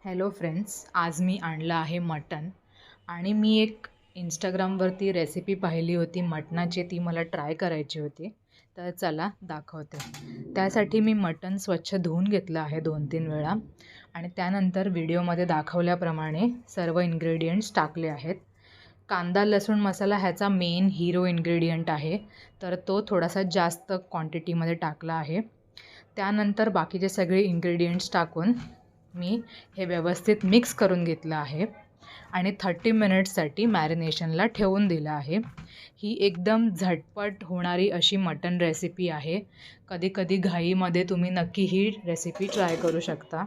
Hello friends, आज मी आणलं आहे मटण आणि मी एक इंस्टाग्रामवरती रेसिपी पाहिली होती मटणाची, ती मला ट्राय करायची होती. तर चला दाखवते. त्यासाठी मी मटण स्वच्छ धुवून घेतलं आहे 2-3 वेळा आणि त्यानंतर व्हिडिओमध्ये दाखवल्याप्रमाणे सर्व इन्ग्रेडियंट्स टाकले आहेत. कांदा लसूण मसाला ह्याचा मेन हिरो इन्ग्रेडियंट आहे, तर तो थोडासा जास्त क्वांटिटीमध्ये टाकला आहे. त्यानंतर बाकीचे सगळे इन्ग्रेडियंट्स टाकून मी हे व्यवस्थित मिक्स करून घेतलं आहे आणि 30 मिनिट्ससाठी मॅरिनेशनला ठेवून दिलं आहे. ही एकदम झटपट होणारी अशी मटण रेसिपी आहे. कधी घाईमध्ये तुम्ही नक्की ही रेसिपी ट्राय करू शकता.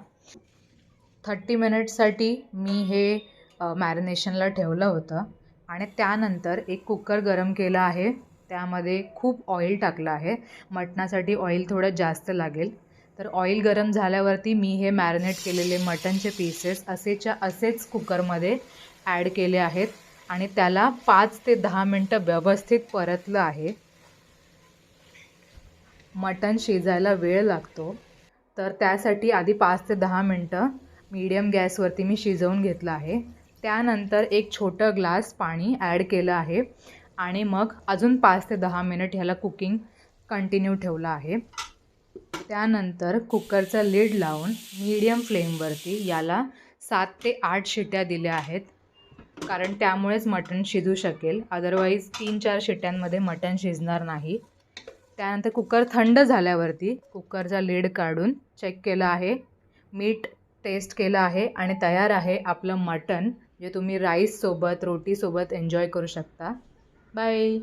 30 मिनिट्ससाठी मी हे मॅरिनेशनला ठेवलं होतं आणि त्यानंतर एक कुकर गरम केला आहे. त्यामध्ये खूप ऑइल टाकलं आहे. मटणासाठी ऑइल थोडं जास्त लागेल. तर ऑइल गरम झाल्यावरती मी हे मॅरिनेट केलेले मटणचे पीसेस असेच कुकरमध्ये ॲड केले आहेत आणि त्याला 5 ते 10 मिनटं व्यवस्थित परतलं आहे. मटण शिजायला वेळ लागतो, तर त्यासाठी आधी 5 ते 10 मिनटं मीडियम गॅसवरती मी शिजवून घेतलं आहे. त्यानंतर एक छोटं ग्लास पाणी ॲड केलं आहे आणि मग अजून 5 ते 10 मिनिट ह्याला कुकिंग कंटिन्यू ठेवलं आहे. त्यानंतर कुकरचा लिड लावून मीडियम फ्लेमवरती याला 7 ते 8 शिट्या दिल्या आहेत, कारण त्यामुळेच मटण शिजू शकेल. अदरवाईज 3-4 शिट्यांमध्ये मटण शिजणार नाही. त्यानंतर कुकर थंड झाल्यावरती कुकरचा लिड काढून चेक केलं आहे, मीठ टेस्ट केलं आहे आणि तयार आहे आपलं मटण, जे तुम्ही राईससोबत रोटीसोबत एन्जॉय करू शकता. बाय.